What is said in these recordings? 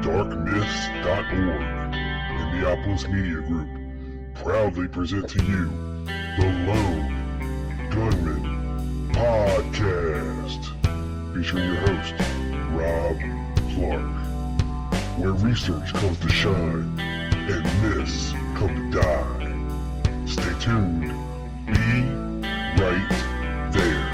darkmyths.org, Minneapolis Media Group, proudly present to you the Lone Gunman Podcast, featuring your host, Rob Clark, where research comes to shine and myths come to die. Stay tuned. Be right there.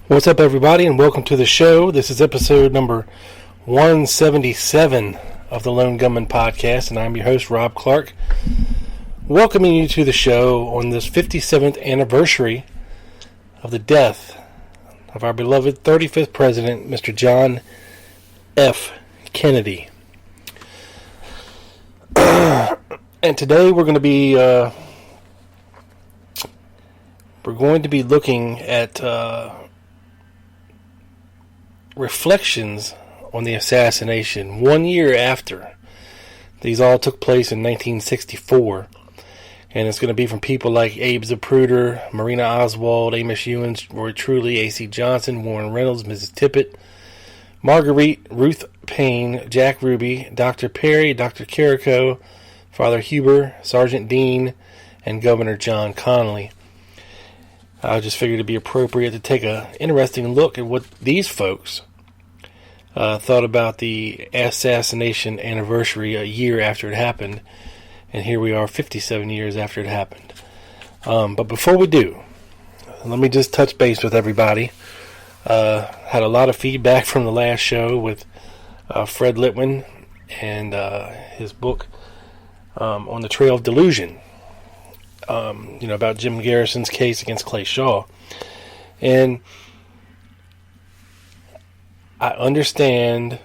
What's up, everybody, and welcome to the show. This is episode number 177 of the Lone Gunman Podcast, and I'm your host, Rob Clark, welcoming you to the show on this 57th anniversary of the death of our beloved 35th President, Mr. John F. Kennedy. And today we're going to be looking at reflections on the assassination 1 year after. These all took place in 1964, and it's going to be from people like Abe Zapruder, Marina Oswald, Amos Ewan, Roy Truly, A.C. Johnson, Warren Reynolds, Mrs. Tippett, Marguerite, Ruth Payne, Jack Ruby, Dr. Perry, Dr. Carrico, Father Huber, Sergeant Dean, and Governor John Connally. I just figured it'd be appropriate to take an interesting look at what these folks thought about the assassination anniversary a year after it happened. And here we are 57 years after it happened. But before we do, let me just touch base with everybody. Had a lot of feedback from the last show with Fred Litwin and his book on the Trail of Delusion. About Jim Garrison's case against Clay Shaw. And I understand,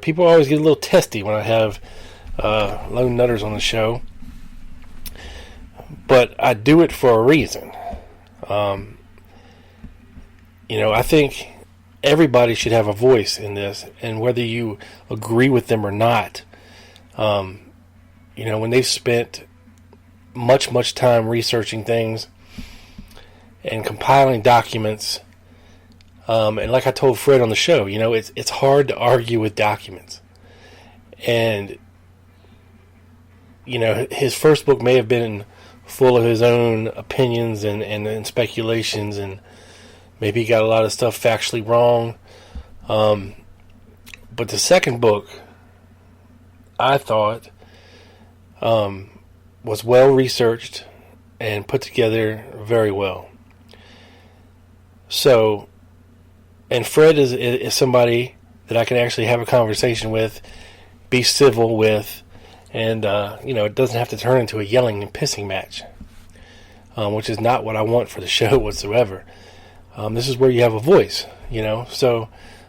people always get a little testy when I have lone nutters on the show. But I do it for a reason. I think everybody should have a voice in this, and whether you agree with them or not, when they've spent much time researching things and compiling documents, and like I told Fred on the show, it's hard to argue with documents. And his first book may have been full of his own opinions and speculations, and maybe he got a lot of stuff factually wrong, but the second book, I thought, was well researched and put together very well. So, and Fred is somebody that I can actually have a conversation with, be civil with, and it doesn't have to turn into a yelling and pissing match, which is not what I want for the show whatsoever. This is where you have a voice, So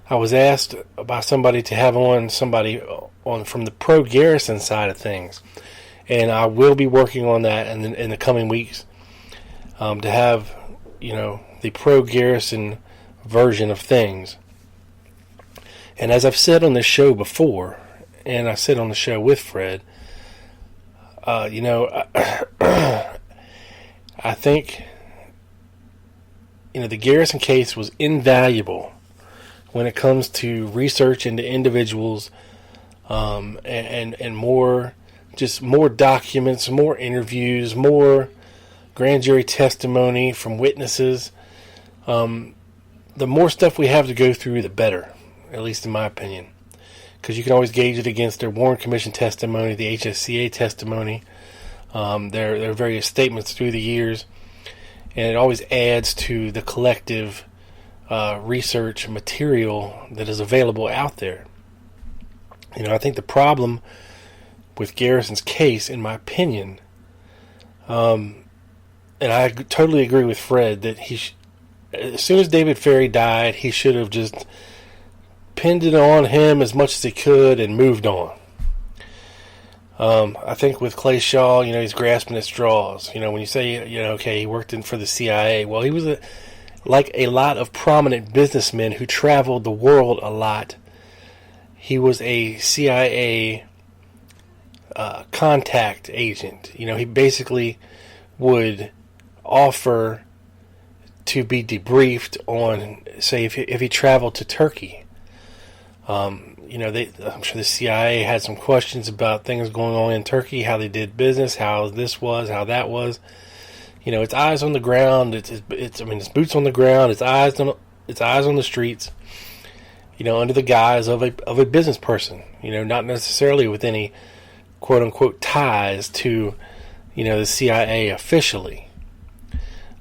I was asked by somebody to have somebody from the pro-Garrison side of things. And I will be working on that in the coming weeks, to have, the pro-Garrison version of things. And as I've said on this show before, and I said on the show with Fred, I think, the Garrison case was invaluable when it comes to research into individuals, and more documents, more interviews, more grand jury testimony from witnesses. The more stuff we have to go through, the better, at least in my opinion. Because you can always gauge it against their Warren Commission testimony, the HSCA testimony, their various statements through the years. And it always adds to the collective research material that is available out there. I think the problem with Garrison's case, in my opinion, and I totally agree with Fred, that as soon as David Ferry died, he should have just pinned it on him as much as he could and moved on. I think with Clay Shaw, he's grasping at straws. When you say, okay, he worked for the CIA. Well, he was like a lot of prominent businessmen who traveled the world a lot. He was a CIA contact agent. He basically would offer to be debriefed on, say, if he traveled to Turkey. I'm sure the CIA had some questions about things going on in Turkey, how they did business, how this was, how that was. It's eyes on the ground. It's boots on the ground. It's eyes on the streets. Under the guise of a business person. Not necessarily with any quote unquote ties to, the CIA officially.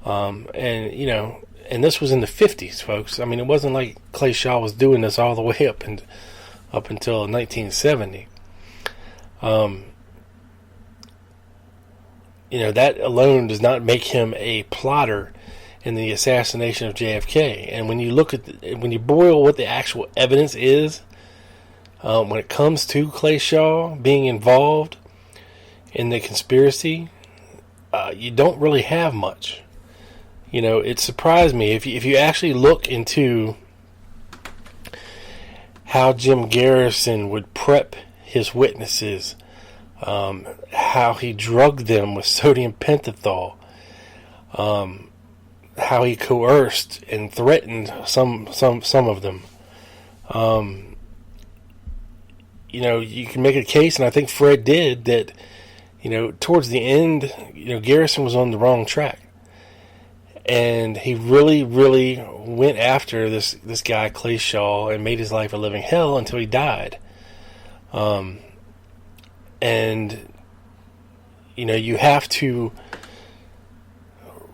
And this was in the 50s, folks. It wasn't like Clay Shaw was doing this all the way up until 1970. That alone does not make him a plotter in the assassination of JFK. And when you when you boil what the actual evidence is, when it comes to Clay Shaw being involved in the conspiracy, you don't really have much. It surprised me if you actually look into how Jim Garrison would prep his witnesses, how he drugged them with sodium pentothal, how he coerced and threatened some of them. You can make a case, and I think Fred did, that towards the end, Garrison was on the wrong track. And he really, really went after this guy, Clay Shaw, and made his life a living hell until he died. You have to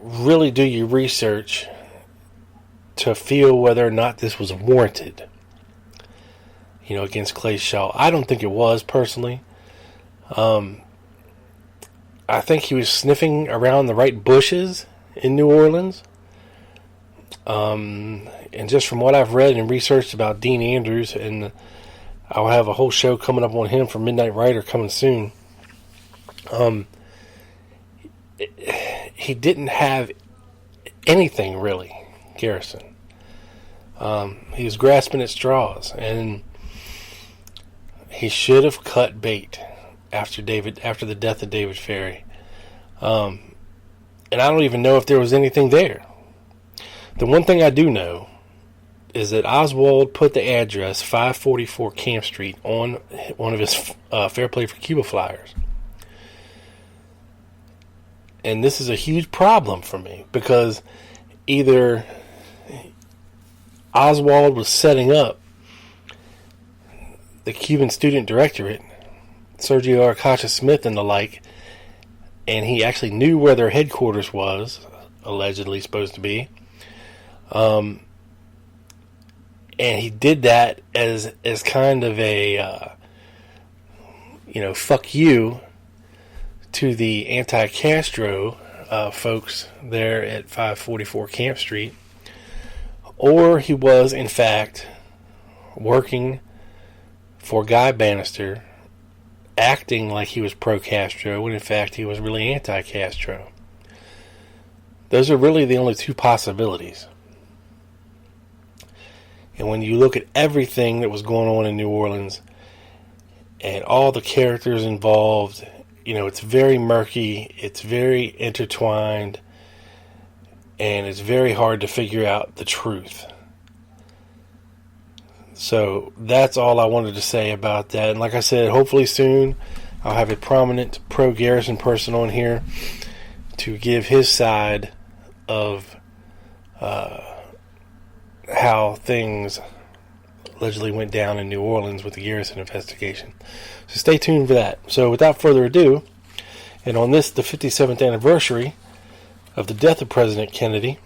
really do your research to feel whether or not this was warranted, against Clay Shaw. I don't think it was, personally. I think he was sniffing around the right bushes in New Orleans. And just from what I've read and researched about Dean Andrews, and I'll have a whole show coming up on him for Midnight Rider coming soon. He didn't have anything really, Garrison. He was grasping at straws, and he should have cut bait after the death of David Ferry. And I don't even know if there was anything there. The one thing I do know is that Oswald put the address 544 Camp Street on one of his Fair Play for Cuba flyers. And this is a huge problem for me, because either Oswald was setting up the Cuban Student Directorate, Sergio Arcacha Smith and the like, and he actually knew where their headquarters was, allegedly supposed to be. And he did that as kind of a, fuck you to the anti-Castro folks there at 544 Camp Street. Or he was, in fact, working for Guy Bannister, acting like he was pro-Castro, when in fact he was really anti-Castro. Those are really the only two possibilities. And when you look at everything that was going on in New Orleans, and all the characters involved, it's very murky, it's very intertwined, and it's very hard to figure out the truth. So that's all I wanted to say about that. And like I said, hopefully soon I'll have a prominent pro-Garrison person on here to give his side of how things allegedly went down in New Orleans with the Garrison investigation. So stay tuned for that. So without further ado, and on this, the 57th anniversary of the death of President Kennedy,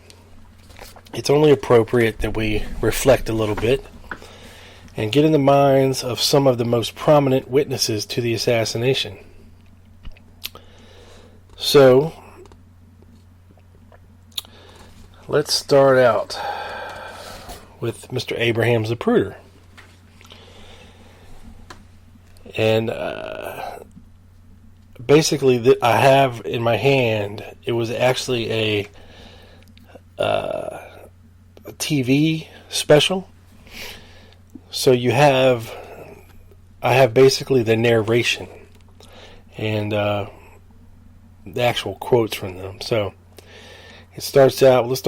it's only appropriate that we reflect a little bit and get in the minds of some of the most prominent witnesses to the assassination. So, let's start out with Mr. Abraham Zapruder. And basically, I have in my hand, it was actually a TV special. So I have basically the narration and the actual quotes from them. So let's start out with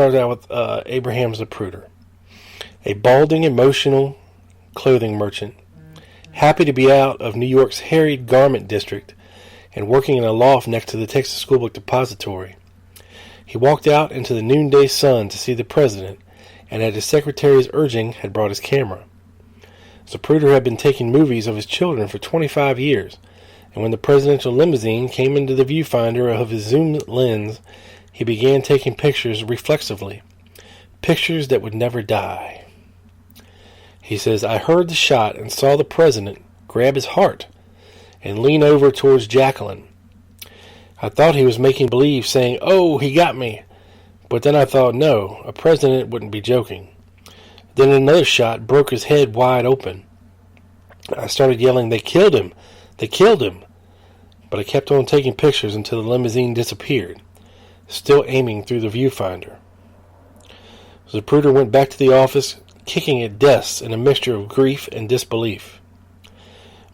Abraham Zapruder, a balding, emotional clothing merchant, happy to be out of New York's harried garment district and working in a loft next to the Texas Schoolbook Depository. He walked out into the noonday sun to see the president, and at his secretary's urging had brought his camera. Zapruder had been taking movies of his children for 25 years, and when the presidential limousine came into the viewfinder of his zoom lens, he began taking pictures reflexively, pictures that would never die. He says, I heard the shot and saw the president grab his heart and lean over towards Jacqueline. I thought he was making believe, saying, oh, he got me. But then I thought, no, a president wouldn't be joking. Then another shot broke his head wide open. I started yelling, they killed him! They killed him! But I kept on taking pictures until the limousine disappeared, still aiming through the viewfinder. Zapruder went back to the office, kicking at desks in a mixture of grief and disbelief.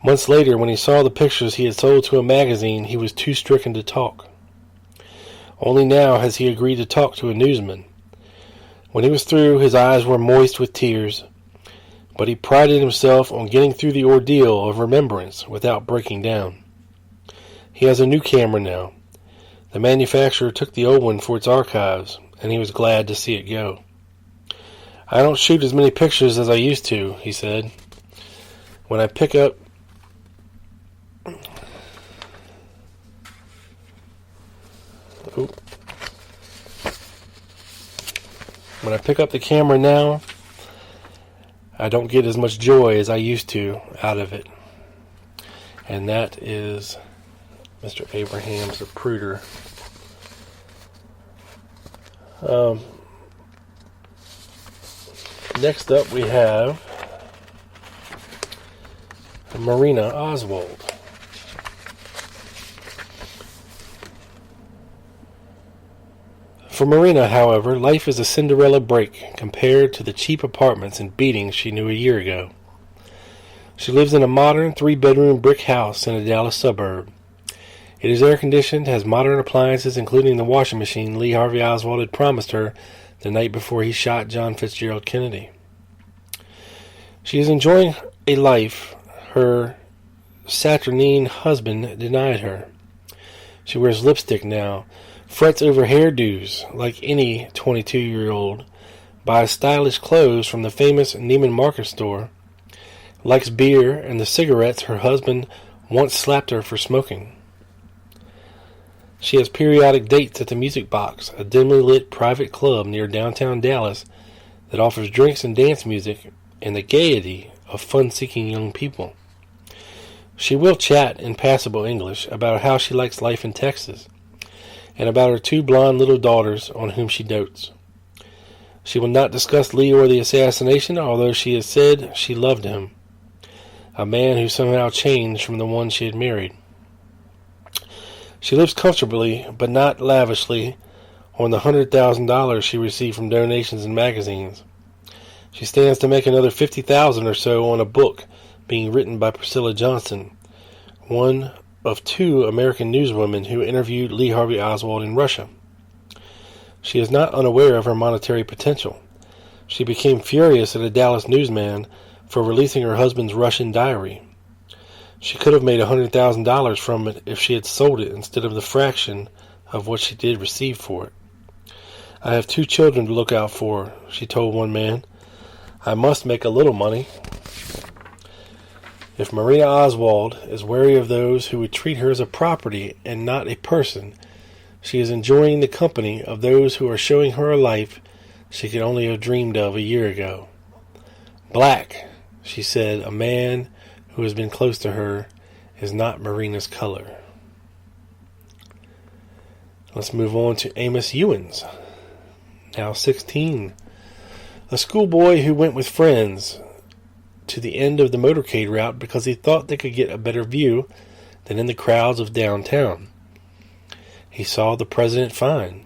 Months later, when he saw the pictures he had sold to a magazine, he was too stricken to talk. Only now has he agreed to talk to a newsman. When he was through, his eyes were moist with tears, but he prided himself on getting through the ordeal of Remembrance without breaking down. He has a new camera now. The manufacturer took the old one for its archives, and he was glad to see it go. I don't shoot as many pictures as I used to, he said. When I pick up the camera now, I don't get as much joy as I used to out of it. And that is Mr. Abraham Zapruder. Next up we have Marina Oswald. For Marina, however, life is a Cinderella break compared to the cheap apartments and beatings she knew a year ago. She lives in a modern 3-bedroom brick house in a Dallas suburb. It is air-conditioned, has modern appliances including the washing machine Lee Harvey Oswald had promised her the night before he shot John Fitzgerald Kennedy. She is enjoying a life her saturnine husband denied her. She wears lipstick now, frets over hairdos like any 22-year-old, buys stylish clothes from the famous Neiman Marcus store, likes beer and the cigarettes her husband once slapped her for smoking. She has periodic dates at the Music Box, a dimly lit private club near downtown Dallas that offers drinks and dance music and the gaiety of fun-seeking young people. She will chat in passable English about how she likes life in Texas and about her 2 blonde little daughters on whom she dotes. She will not discuss Lee or the assassination, although she has said she loved him, a man who somehow changed from the one she had married. She lives comfortably, but not lavishly, on the $100,000 she received from donations and magazines. She stands to make another $50,000 or so on a book being written by Priscilla Johnson, one of 2 American newswomen who interviewed Lee Harvey Oswald in Russia. She is not unaware of her monetary potential. She became furious at a Dallas newsman for releasing her husband's Russian diary. She could have made $100,000 from it if she had sold it instead of the fraction of what she did receive for it. I have 2 children to look out for, she told one man. I must make a little money. If Marina Oswald is wary of those who would treat her as a property and not a person, she is enjoying the company of those who are showing her a life she could only have dreamed of a year ago. Black, she said, a man who has been close to her is not Marina's color. Let's move on to Amos Ewins, now 16. A schoolboy who went with friends to the end of the motorcade route because he thought they could get a better view than in the crowds of downtown. He saw the president fine,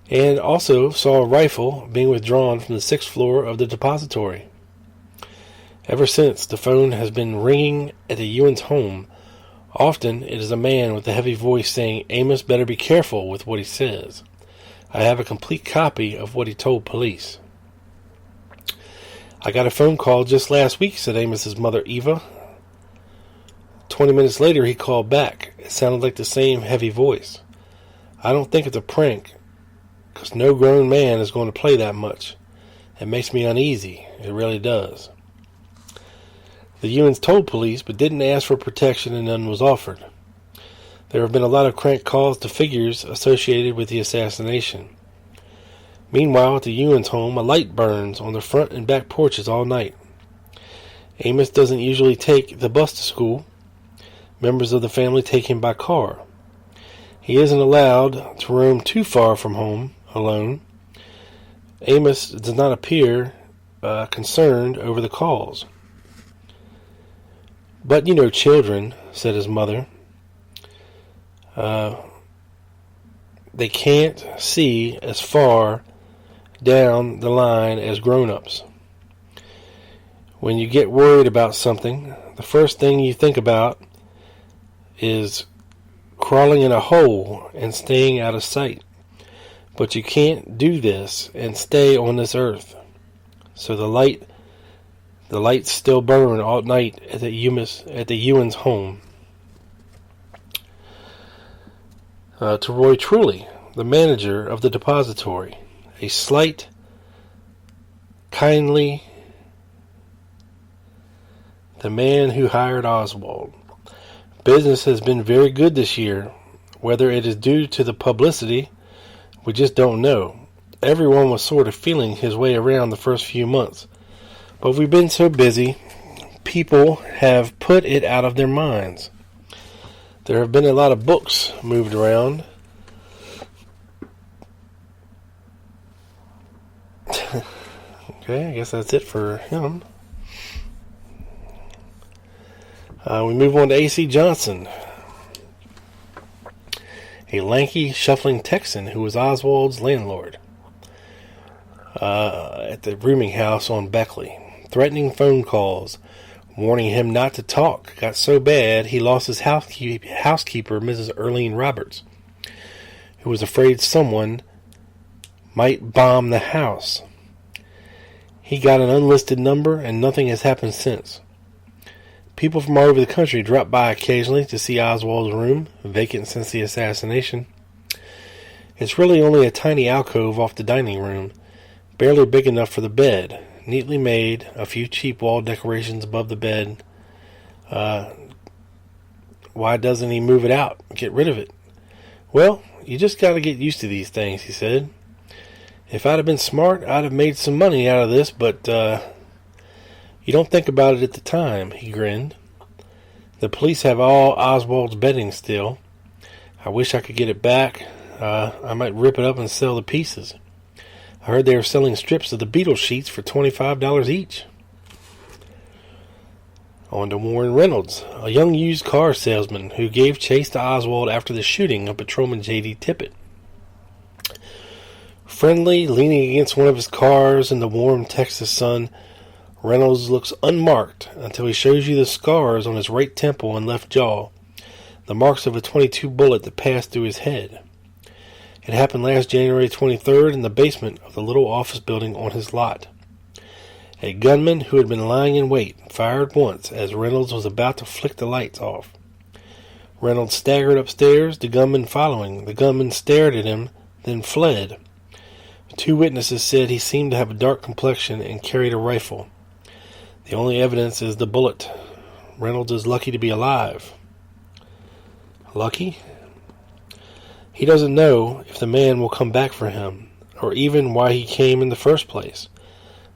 and also saw a rifle being withdrawn from the 6th floor of the depository. Ever since, the phone has been ringing at the Ewens' home. Often, it is a man with a heavy voice saying, "Amos better be careful with what he says." I have a complete copy of what he told police. "I got a phone call just last week," said Amos's mother, Eva. 20 minutes later, he called back. It sounded like the same heavy voice. "I don't think it's a prank, because no grown man is going to play that much. It makes me uneasy. It really does." The Ewens told police, but didn't ask for protection, and none was offered. There have been a lot of crank calls to figures associated with the assassination. Meanwhile, at the Ewens' home, a light burns on the front and back porches all night. Amos doesn't usually take the bus to school. Members of the family take him by car. He isn't allowed to roam too far from home alone. Amos does not appear concerned over the calls. "But you know children," said his mother. They can't see as far down the line as grown-ups. When you get worried about something, the first thing you think about is crawling in a hole and staying out of sight. But you can't do this and stay on this earth. So the lights still burn all night at the Ewens' home. To Roy Truly, the manager of the depository, a slight, kindly, the man who hired Oswald. "Business has been very good this year. Whether it is due to the publicity, we just don't know. Everyone was sort of feeling his way around the first few months. But we've been so busy, people have put it out of their minds. There have been a lot of books moved around." Okay, I guess that's it for him. We move on to A.C. Johnson, a lanky, shuffling Texan who was Oswald's landlord at the rooming house on Beckley. Threatening phone calls, warning him not to talk, got so bad he lost his housekeeper, Mrs. Earlene Roberts, who was afraid someone might bomb the house. He got an unlisted number, and nothing has happened since. People from all over the country drop by occasionally to see Oswald's room, vacant since the assassination. It's really only a tiny alcove off the dining room, barely big enough for the bed, neatly made, a few cheap wall decorations above the bed. Why doesn't he move it out? Get rid of it? "Well, you just got to get used to these things," he said. "If I'd have been smart, I'd have made some money out of this, but you don't think about it at the time," he grinned. "The police have all Oswald's bedding still. I wish I could get it back. I might rip it up and sell the pieces. I heard they were selling strips of the Beatles sheets for $25 each." On to Warren Reynolds, a young used car salesman who gave chase to Oswald after the shooting of Patrolman J.D. Tippett. Friendly, leaning against one of his cars in the warm Texas sun, Reynolds looks unmarked until he shows you the scars on his right temple and left jaw, the marks of a .22 bullet that passed through his head. It happened last January 23rd in the basement of the little office building on his lot. A gunman who had been lying in wait fired once as Reynolds was about to flick the lights off. Reynolds staggered upstairs, the gunman following. The gunman stared at him, then fled. 2 witnesses said he seemed to have a dark complexion and carried a rifle. The only evidence is the bullet. Reynolds is lucky to be alive. Lucky? He doesn't know if the man will come back for him, or even why he came in the first place.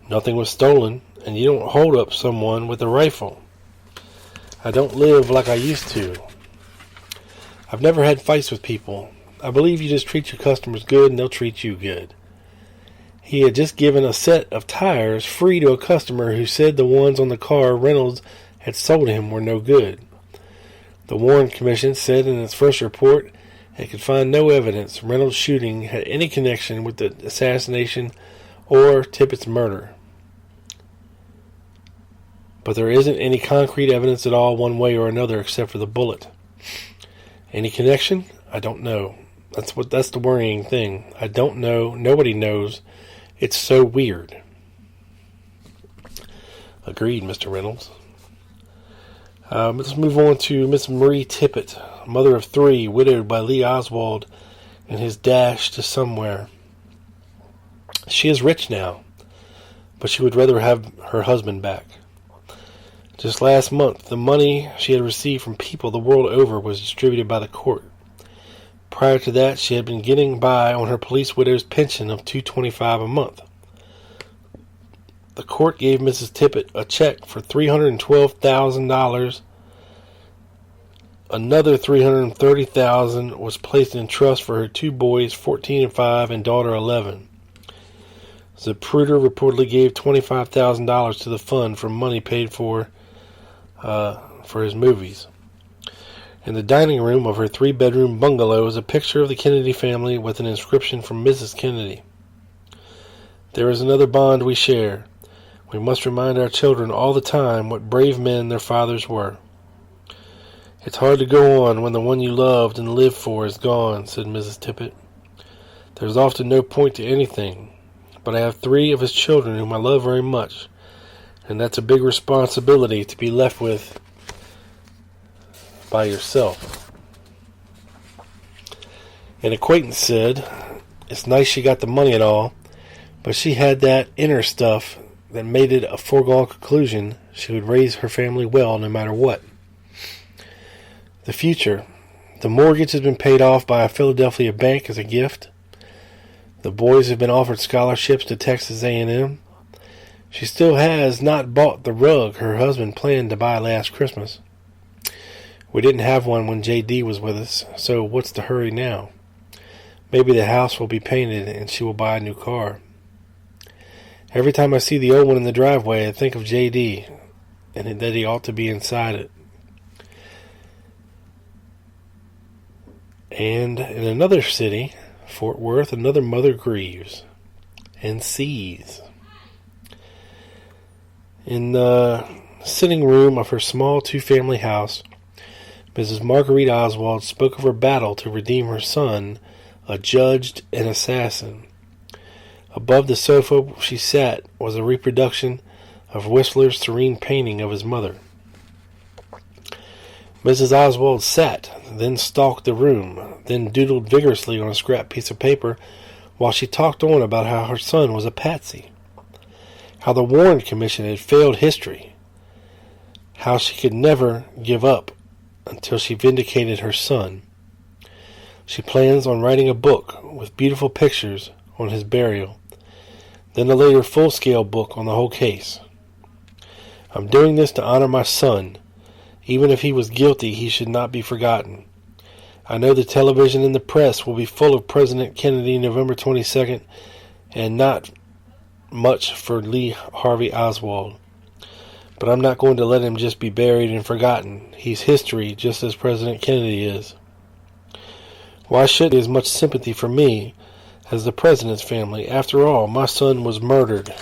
Nothing was stolen, and you don't hold up someone with a rifle. I don't live like I used to. I've never had fights with people. I believe you just treat your customers good and they'll treat you good. He had just given a set of tires free to a customer who said the ones on the car Reynolds had sold him were no good. The Warren Commission said in its first report it could find no evidence Reynolds' shooting had any connection with the assassination or Tippett's murder. But there isn't any concrete evidence at all one way or another except for the bullet. Any connection? I don't know. That's the worrying thing. I don't know. Nobody knows. It's so weird. Agreed, Mr. Reynolds. Let's move on to Miss Marie Tippett, mother of 3, widowed by Lee Oswald and his dash to somewhere. She is rich now, but she would rather have her husband back. Just last month, the money she had received from people the world over was distributed by the court. Prior to that, she had been getting by on her police widow's pension of $225 a month. The court gave Mrs. Tippett a check for $312,000. Another $330,000 was placed in trust for her 2 boys, 14 and 5, and daughter 11. Zapruder reportedly gave $25,000 to the fund for money paid for his movies. In the dining room of her 3-bedroom bungalow is a picture of the Kennedy family with an inscription from Mrs. Kennedy. There is another bond we share. We must remind our children all the time what brave men their fathers were. It's hard to go on when the one you loved and lived for is gone, said Mrs. Tippett. There's often no point to anything, but I have 3 of his children whom I love very much, and that's a big responsibility to be left with by yourself. An acquaintance said, it's nice she got the money and all, but she had that inner stuff that made it a foregone conclusion she would raise her family well no matter what. The future. The mortgage has been paid off by a Philadelphia bank as a gift. The boys have been offered scholarships to Texas A&M. She still has not bought the rug her husband planned to buy last Christmas. We didn't have one when J.D. was with us, so what's the hurry now? Maybe the house will be painted and she will buy a new car. Every time I see the old one in the driveway, I think of J.D. and that he ought to be inside it. And in another city, Fort Worth, another mother grieves and sees. In the sitting room of her small 2-family house, Mrs. Marguerite Oswald spoke of her battle to redeem her son, adjudged an assassin. Above the sofa she sat was a reproduction of Whistler's serene painting of his mother. Mrs. Oswald sat, then stalked the room, then doodled vigorously on a scrap piece of paper while she talked on about how her son was a patsy, how the Warren Commission had failed history, how she could never give up until she vindicated her son. She plans on writing a book with beautiful pictures on his burial, then a later full-scale book on the whole case. I'm doing this to honor my son. Even if he was guilty, he should not be forgotten. I know the television and the press will be full of President Kennedy November 22nd, and not much for Lee Harvey Oswald. But I'm not going to let him just be buried and forgotten. He's history, just as President Kennedy is. Why should he have as much sympathy for me as the President's family? After all, my son was murdered.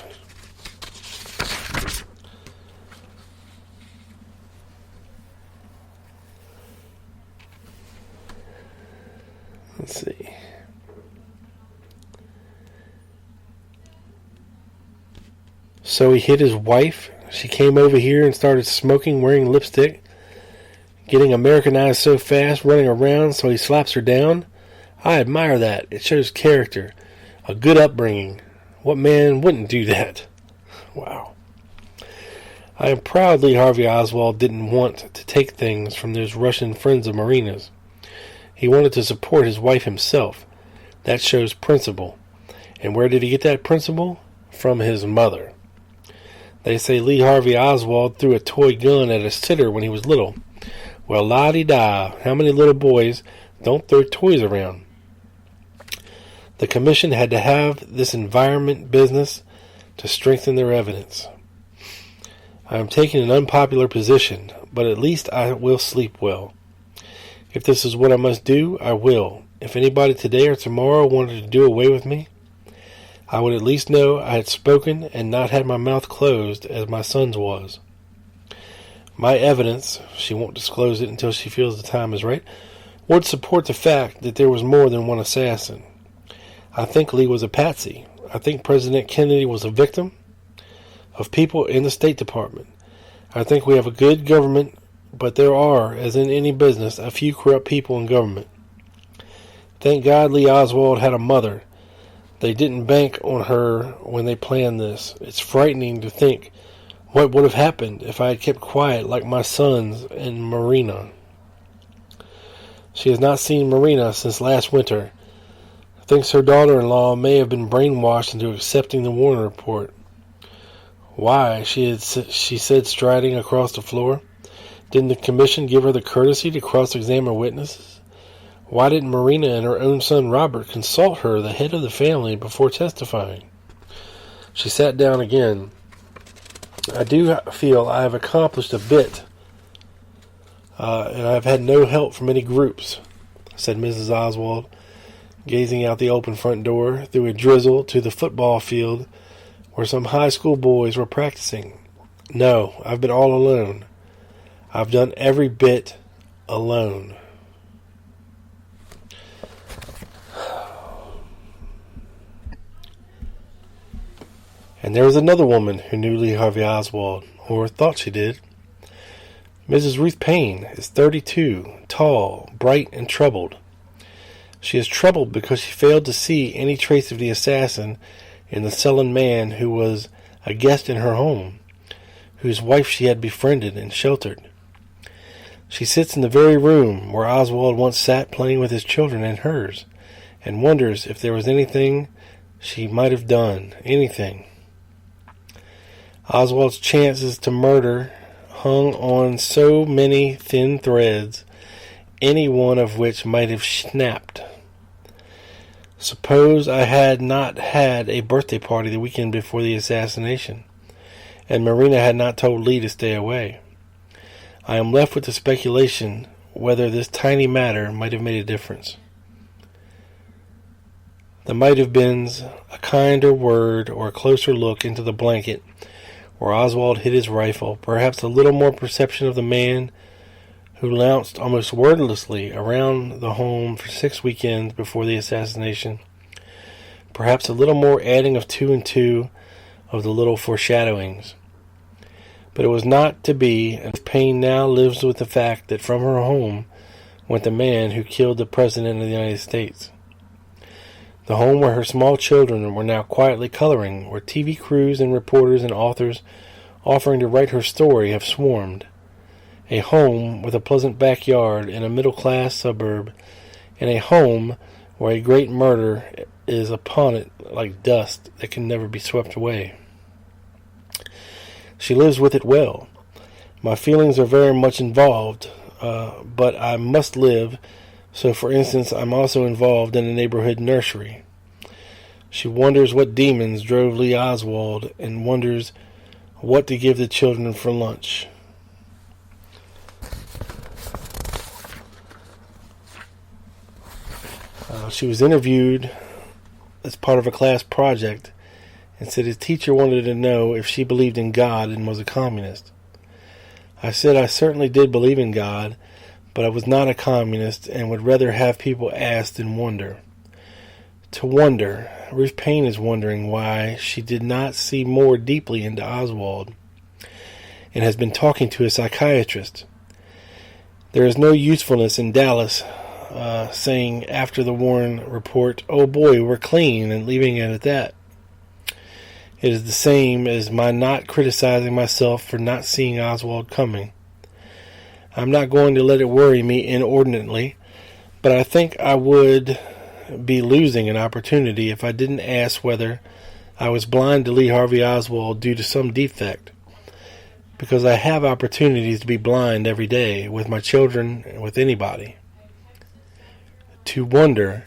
Let's see. So he hit his wife. She came over here and started smoking, wearing lipstick, getting Americanized so fast, running around, so he slaps her down. I admire that. It shows character, a good upbringing. What man wouldn't do that? Wow. I am proud Lee Harvey Oswald didn't want to take things from those Russian friends of Marina's. He wanted to support his wife himself. That shows principle. And where did he get that principle? From his mother. They say Lee Harvey Oswald threw a toy gun at a sitter when he was little. Well, la-di-da, how many little boys don't throw toys around? The commission had to have this environment business to strengthen their evidence. I am taking an unpopular position, but at least I will sleep well. If this is what I must do, I will. If anybody today or tomorrow wanted to do away with me, I would at least know I had spoken and not had my mouth closed as my son's was. My evidence, she won't disclose it until she feels the time is right, would support the fact that there was more than one assassin. I think Lee was a patsy. I think President Kennedy was a victim of people in the State Department. I think we have a good government, but there are, as in any business, a few corrupt people in government. Thank God Lee Oswald had a mother. They didn't bank on her when they planned this. It's frightening to think what would have happened if I had kept quiet like my sons and Marina. She has not seen Marina since last winter. Thinks her daughter-in-law may have been brainwashed into accepting the Warren report. Why, she said, striding across the floor. Didn't the commission give her the courtesy to cross-examine witnesses? Why didn't Marina and her own son Robert consult her, the head of the family, before testifying? She sat down again. I do feel I have accomplished a bit, and I have had no help from any groups, said Mrs. Oswald, gazing out the open front door through a drizzle to the football field where some high school boys were practicing. No, I've been all alone. I've done every bit alone. And there was another woman who knew Lee Harvey Oswald, or thought she did. Mrs. Ruth Payne is 32, tall, bright, and troubled. She is troubled because she failed to see any trace of the assassin in the sullen man who was a guest in her home, whose wife she had befriended and sheltered. She sits in the very room where Oswald once sat playing with his children and hers, and wonders if there was anything she might have done, anything. Oswald's chances to murder hung on so many thin threads, any one of which might have snapped. Suppose I had not had a birthday party the weekend before the assassination, and Marina had not told Lee to stay away. I am left with the speculation whether this tiny matter might have made a difference. The might have been's a kinder word or a closer look into the blanket where Oswald hid his rifle, perhaps a little more perception of the man who lounced almost wordlessly around the home for 6 weekends before the assassination, perhaps a little more adding of 2 and 2 of the little foreshadowings. But it was not to be, and Payne now lives with the fact that from her home went the man who killed the President of the United States. The home where her small children were now quietly coloring, where TV crews and reporters and authors offering to write her story have swarmed. A home with a pleasant backyard in a middle-class suburb, and a home where a great murder is upon it like dust that can never be swept away. She lives with it well. My feelings are very much involved, but I must live. So, for instance, I'm also involved in a neighborhood nursery. She wonders what demons drove Lee Oswald and wonders what to give the children for lunch. She was interviewed as part of a class project and said his teacher wanted to know if she believed in God and was a communist. I said I certainly did believe in God, but I was not a communist and would rather have people ask than wonder. To wonder, Ruth Payne is wondering why she did not see more deeply into Oswald and has been talking to a psychiatrist. There is no usefulness in Dallas saying after the Warren report, "Oh boy, we're clean," and leaving it at that. It is the same as my not criticizing myself for not seeing Oswald coming. I'm not going to let it worry me inordinately, but I think I would be losing an opportunity if I didn't ask whether I was blind to Lee Harvey Oswald due to some defect, because I have opportunities to be blind every day, with my children and with anybody. To wonder,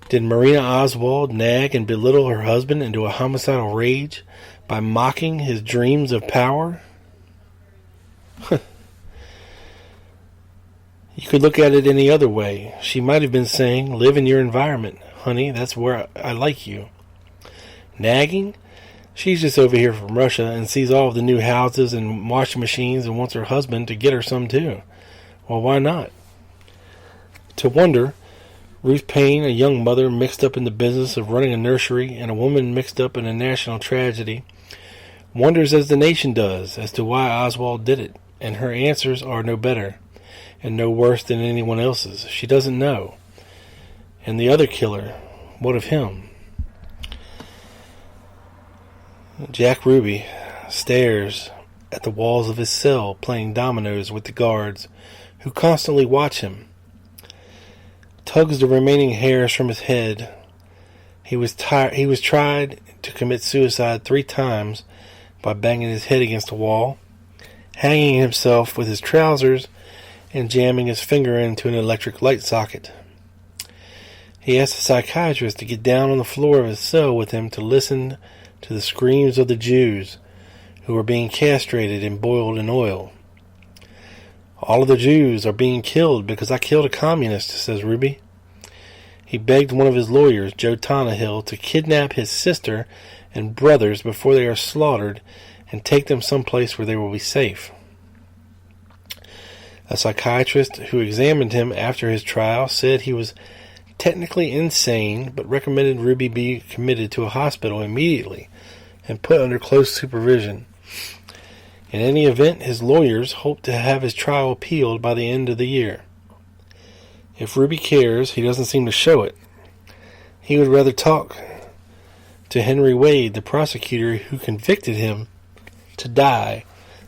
did Marina Oswald nag and belittle her husband into a homicidal rage by mocking his dreams of power? You could look at it any other way. She might have been saying, live in your environment, honey, that's where I like you. Nagging? She's just over here from Russia and sees all of the new houses and washing machines and wants her husband to get her some too. Well, why not? To wonder, Ruth Payne, a young mother mixed up in the business of running a nursery and a woman mixed up in a national tragedy, wonders as the nation does as to why Oswald did it, and her answers are no better and no worse than anyone else's. She doesn't know. And the other killer, what of him? Jack Ruby stares at the walls of his cell playing dominoes with the guards who constantly watch him. Tugs the remaining hairs from his head. He was tried to commit suicide 3 times by banging his head against a wall, hanging himself with his trousers, and jamming his finger into an electric light socket. He asked a psychiatrist to get down on the floor of his cell with him to listen to the screams of the Jews who were being castrated and boiled in oil. All of the Jews are being killed because I killed a communist, says Ruby. He begged one of his lawyers, Joe Tannehill, to kidnap his sister and brothers before they are slaughtered and take them someplace where they will be safe. A psychiatrist who examined him after his trial said he was technically insane, but recommended Ruby be committed to a hospital immediately and put under close supervision. In any event, his lawyers hope to have his trial appealed by the end of the year. If Ruby cares, he doesn't seem to show it. He would rather talk to Henry Wade, the prosecutor who convicted him, to die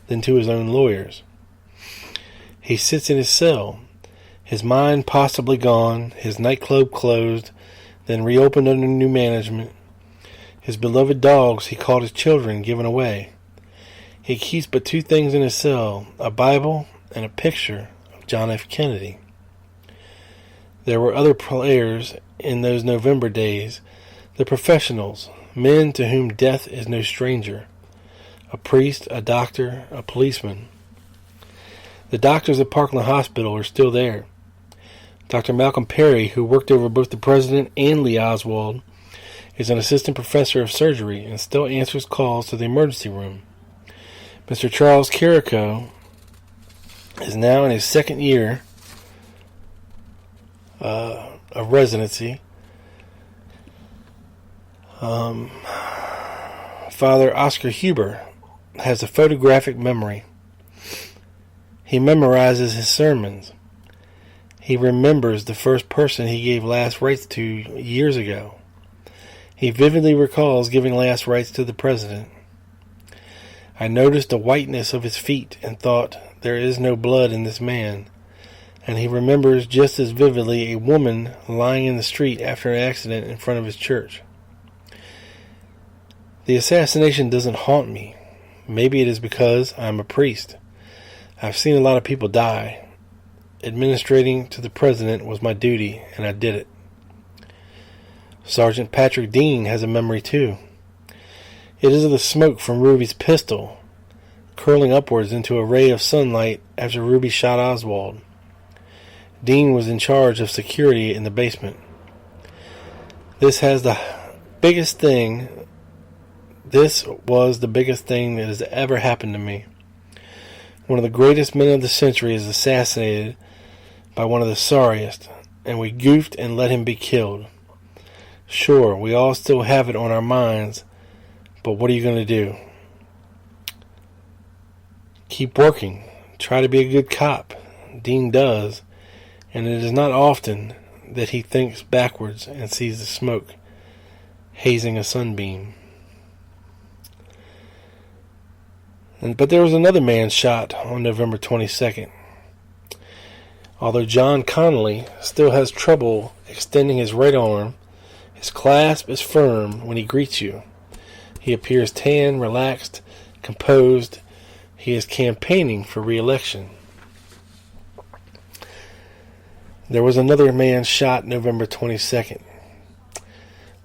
than to his own lawyers. He sits in his cell, his mind possibly gone, his nightclub closed, then reopened under new management. His beloved dogs he called his children given away. He keeps but 2 things in his cell, a Bible and a picture of John F. Kennedy. There were other players in those November days, the professionals, men to whom death is no stranger. A priest, a doctor, a policeman. The doctors at Parkland Hospital are still there. Dr. Malcolm Perry, who worked over both the president and Lee Oswald, is an assistant professor of surgery and still answers calls to the emergency room. Mr. Charles Carrico is now in his 2nd year of residency. Father Oscar Huber has a photographic memory. He memorizes his sermons. He remembers the first person he gave last rites to years ago. He vividly recalls giving last rites to the president. I noticed the whiteness of his feet and thought, there is no blood in this man. And he remembers just as vividly a woman lying in the street after an accident in front of his church. The assassination doesn't haunt me. Maybe it is because I'm a priest. I've seen a lot of people die. Administrating to the president was my duty, and I did it. Sergeant Patrick Dean has a memory too. It is of the smoke from Ruby's pistol, curling upwards into a ray of sunlight after Ruby shot Oswald. Dean was in charge of security in the basement. This was the biggest thing that has ever happened to me. One of the greatest men of the century is assassinated by one of the sorriest, and we goofed and let him be killed. Sure, we all still have it on our minds, but what are you going to do? Keep working. Try to be a good cop. Dean does, and it is not often that he thinks backwards and sees the smoke hazing a sunbeam. But there was another man shot on November 22nd. Although John Connolly still has trouble extending his right arm, his clasp is firm when he greets you. He appears tan, relaxed, composed. He is campaigning for re-election. There was another man shot November 22nd.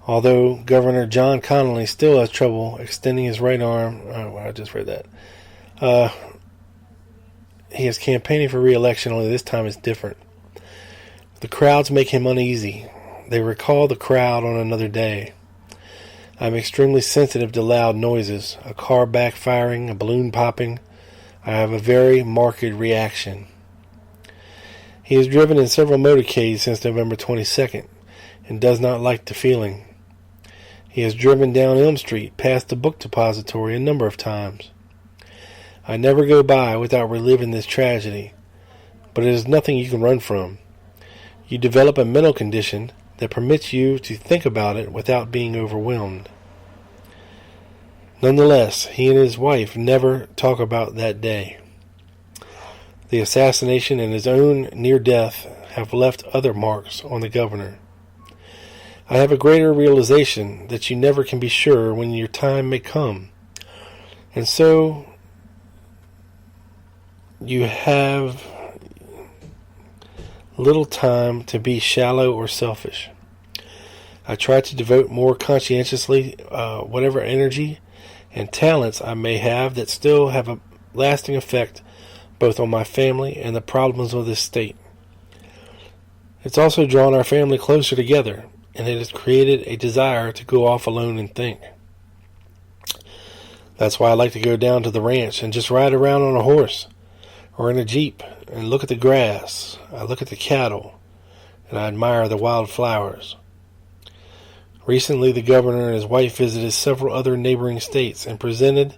Although Governor John Connolly still has trouble extending his right arm, I just read that. he is campaigning for re-election, only this time it's different. The crowds make him uneasy. They recall the crowd on another day. I'm extremely sensitive to loud noises, a car backfiring, a balloon popping. I have a very marked reaction. He has driven in several motorcades since November 22nd and does not like the feeling. He has driven down Elm Street past the book depository a number of times. I never go by without reliving this tragedy, but it is nothing you can run from. You develop a mental condition that permits you to think about it without being overwhelmed. Nonetheless, he and his wife never talk about that day. The assassination and his own near death have left other marks on the governor. I have a greater realization that you never can be sure when your time may come, and so you have little time to be shallow or selfish. I try to devote more conscientiously whatever energy and talents I may have that still have a lasting effect both on my family and the problems of this state. It's also drawn our family closer together, and it has created a desire to go off alone and think. That's why I like to go down to the ranch and just ride around on a horse or in a jeep and look at the grass. I look at the cattle, and I admire the wild flowers. Recently, the governor and his wife visited several other neighboring states and presented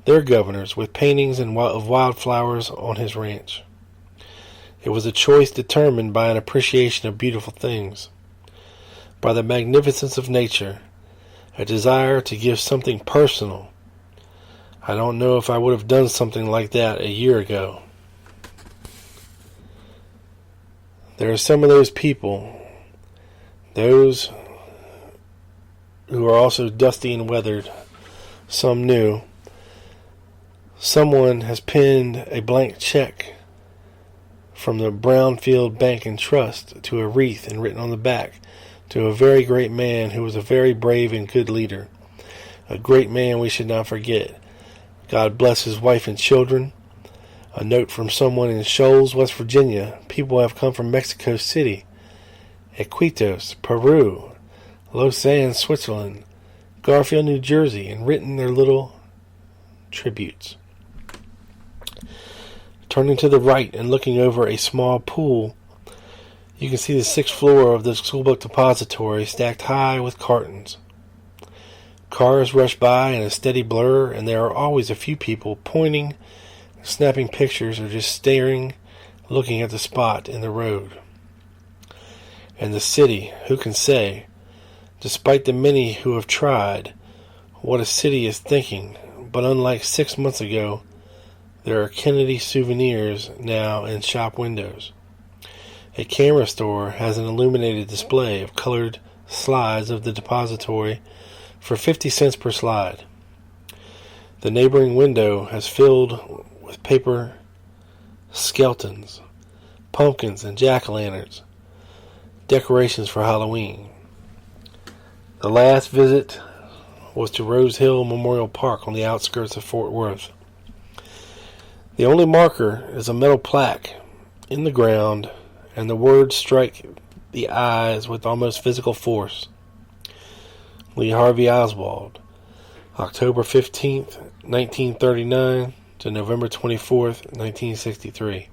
their governors with paintings of wildflowers on his ranch. It was a choice determined by an appreciation of beautiful things, by the magnificence of nature, a desire to give something personal. I don't know if I would have done something like that a year ago. There are some of those people, those who are also dusty and weathered, some new. Someone has pinned a blank check from the Brownfield Bank and Trust to a wreath and written on the back, to a very great man who was a very brave and good leader. A great man we should not forget. God bless his wife and children. A note from someone in Shoals, West Virginia. People have come from Mexico City, Iquitos, Peru, Lausanne, Switzerland, Garfield, New Jersey, and written their little tributes. Turning to the right and looking over a small pool, you can see the 6th floor of the schoolbook depository stacked high with cartons. Cars rush by in a steady blur, and there are always a few people pointing, snapping pictures, or just staring, looking at the spot in the road. And the city, who can say, despite the many who have tried, what a city is thinking, but unlike 6 months ago, there are Kennedy souvenirs now in shop windows. A camera store has an illuminated display of colored slides of the depository for 50 cents per slide. The neighboring window has filled with paper skeletons, pumpkins, and jack-o'-lanterns, decorations for Halloween. The last visit was to Rose Hill Memorial Park on the outskirts of Fort Worth. The only marker is a metal plaque in the ground, and the words strike the eyes with almost physical force. Lee Harvey Oswald, October 15th, 1939 to November 24th, 1963.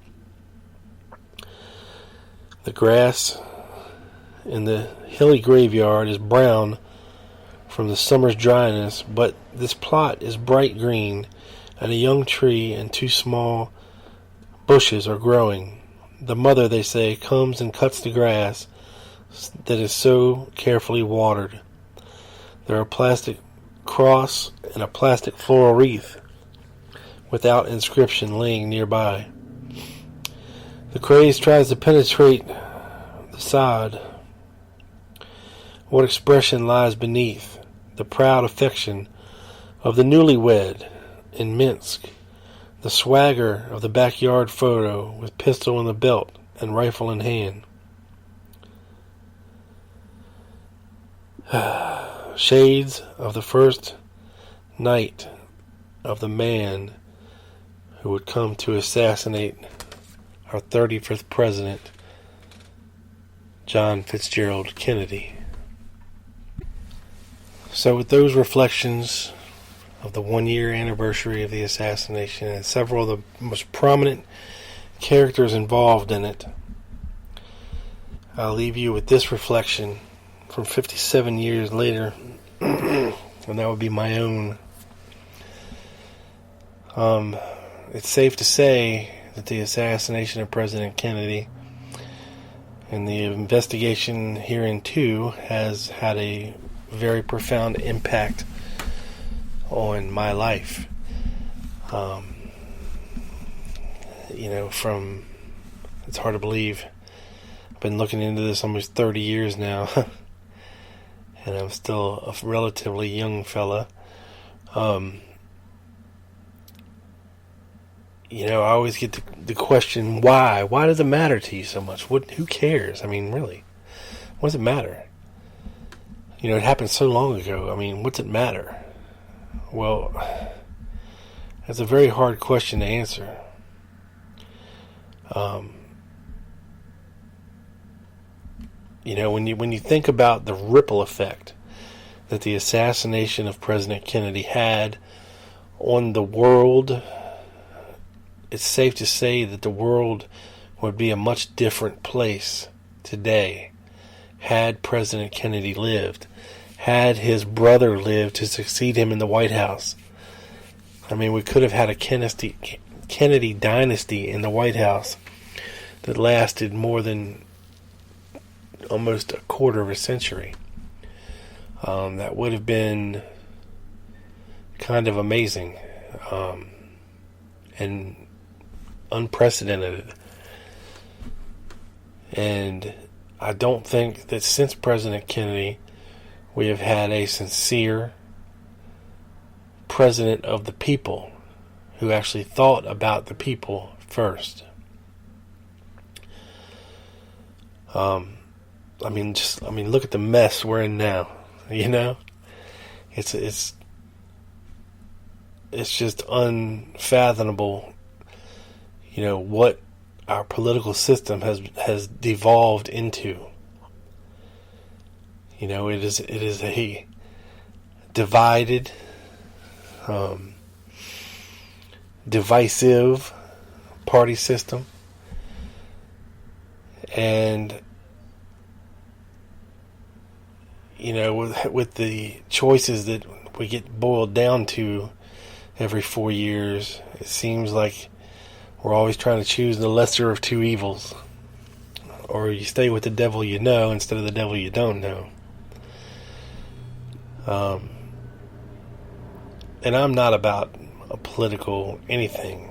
The grass in the hilly graveyard is brown from the summer's dryness, but this plot is bright green, and a young tree and 2 small bushes are growing. The mother, they say, comes and cuts the grass that is so carefully watered. There are a plastic cross and a plastic floral wreath without inscription laying nearby. The craze tries to penetrate the sod. What expression lies beneath the proud affection of the newlywed in Minsk, the swagger of the backyard photo with pistol in the belt and rifle in hand? Shades of the first night of the man who would come to assassinate our 35th president, John Fitzgerald Kennedy. So with those reflections of the 1-year anniversary of the assassination and several of the most prominent characters involved in it, I'll leave you with this reflection from 57 years later, and that would be my own. It's safe to say that the assassination of President Kennedy and the investigation herein has had a very profound impact on my life. It's hard to believe, I've been looking into this almost 30 years now, and I'm still a relatively young fella. I always get the question, why? Why does it matter to you so much? Who cares? I mean, really, what does it matter? It happened so long ago. I mean, what's it matter? Well, that's a very hard question to answer. When you think about the ripple effect that the assassination of President Kennedy had on the world, it's safe to say that the world would be a much different place today had President Kennedy lived, had his brother lived to succeed him in the White House. I mean, we could have had a Kennedy dynasty in the White House that lasted more than almost a quarter of a century. That would have been kind of amazing and unprecedented. And I don't think that since President Kennedy we have had a sincere president of the people who actually thought about the people first. Look at the mess we're in now. It's just unfathomable. What our political system has devolved into. It is a divided, divisive party system, and with the choices that we get boiled down to every 4 years, it seems like we're always trying to choose the lesser of two evils, or you stay with the devil you know instead of the devil you don't know. And I'm not about a political anything.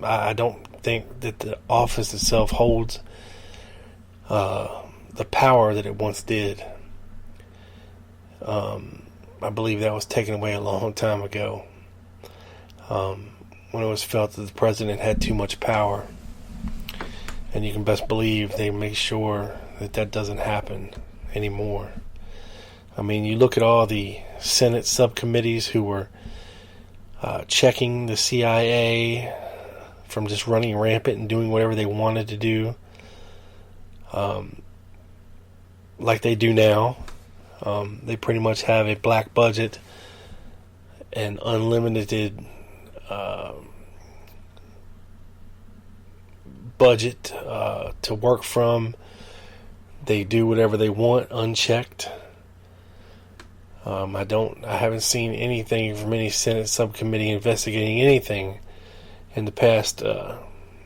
I don't think that the office itself holds the power that it once did. I believe that was taken away a long time ago, when it was felt that the president had too much power. And you can best believe they make sure that doesn't happen anymore. I mean, you look at all the Senate subcommittees who were checking the CIA from just running rampant and doing whatever they wanted to do, like they do now. They pretty much have a black budget and unlimited budget to work from. They do whatever they want unchecked. I haven't seen anything from any Senate subcommittee investigating anything in the past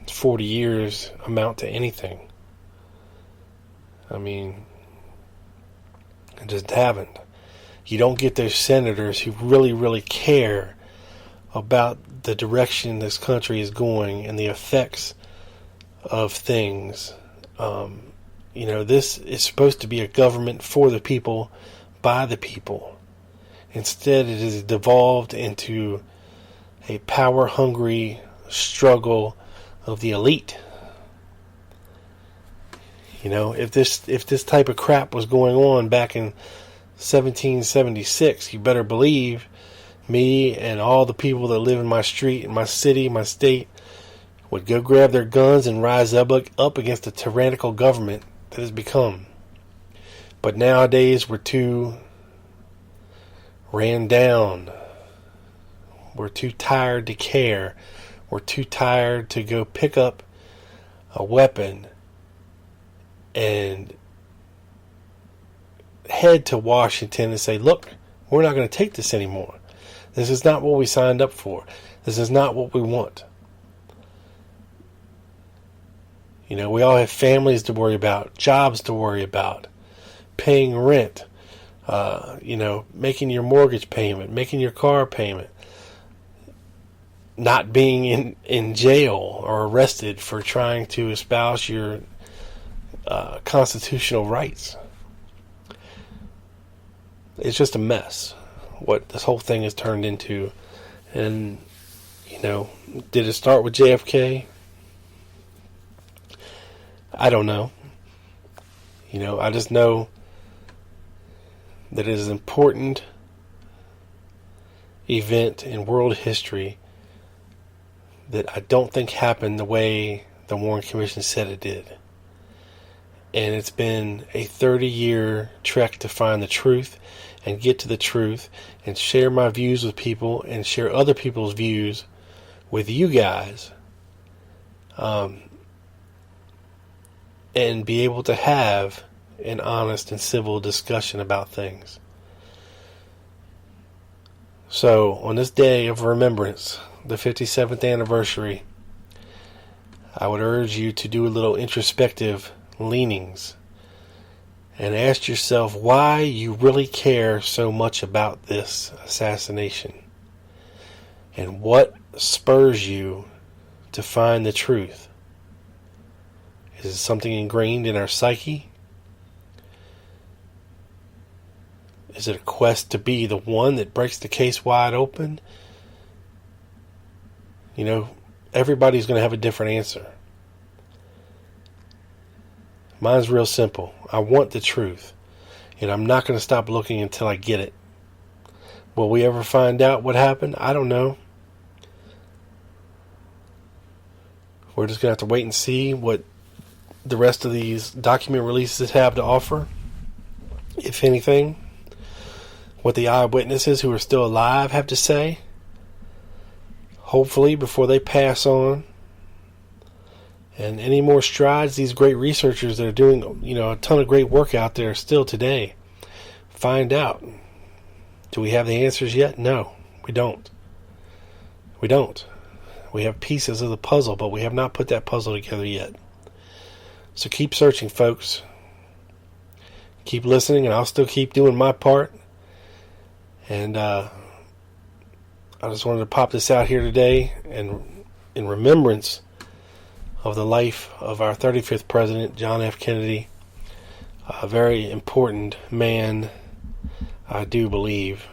40 years amount to anything. I mean, I just haven't. You don't get those senators who really, really care about the direction this country is going and the effects of things. This is supposed to be a government for the people, by the people. Instead, it has devolved into a power-hungry struggle of the elite. If this type of crap was going on back in 1776, you better believe me and all the people that live in my street, in my city, my state, would go grab their guns and rise up against the tyrannical government that has become. But nowadays we're too ran down. We're too tired to care. We're too tired to go pick up a weapon and head to Washington and say, look, we're not going to take this anymore. This is not what we signed up for. This is not what we want. You know, we all have families to worry about, jobs to worry about, paying rent, making your mortgage payment, making your car payment, not being in jail or arrested for trying to espouse your constitutional rights. It's just a mess what this whole thing has turned into. And, did it start with JFK? I don't know. I just know that it is an important event in world history that I don't think happened the way the Warren Commission said it did. And it's been a 30-year trek to find the truth and get to the truth and share my views with people and share other people's views with you guys. And be able to have an honest and civil discussion about things. So, on this day of remembrance, the 57th anniversary, I would urge you to do a little introspective leanings and ask yourself why you really care so much about this assassination and what spurs you to find the truth. Is it something ingrained in our psyche? Is it a quest to be the one that breaks the case wide open? Everybody's going to have a different answer. Mine's real simple. I want the truth, and I'm not going to stop looking until I get it. Will we ever find out what happened? I don't know. We're just going to have to wait and see what the rest of these document releases have to offer, if anything. What the eyewitnesses who are still alive have to say. Hopefully before they pass on. And any more strides these great researchers that are doing, a ton of great work out there still today, find out. Do we have the answers yet? No, we don't. We don't. We have pieces of the puzzle, but we have not put that puzzle together yet. So keep searching, folks. Keep listening, and I'll still keep doing my part. And I just wanted to pop this out here today, and in remembrance of the life of our 35th president, John F. Kennedy, a very important man, I do believe.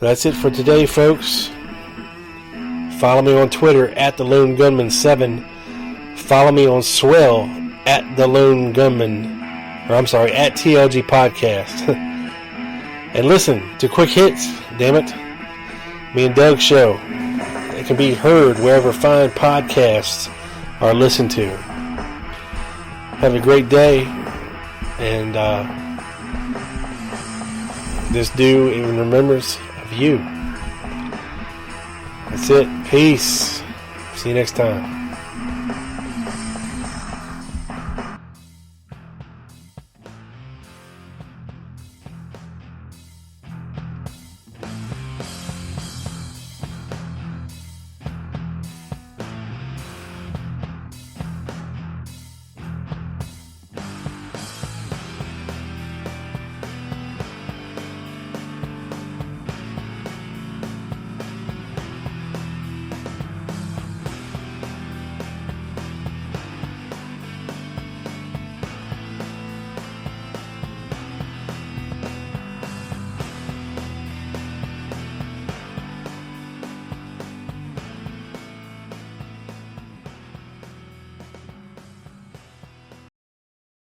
That's it for today, folks. Follow me on Twitter at TheLoneGunman7. Follow me on Swell at TheLoneGunman, at TLG Podcast. And listen to Quick Hits, damn it. Me and Doug's show. It can be heard wherever fine podcasts are listened to. Have a great day, and this do in remembrance of you. That's it. Peace. See you next time.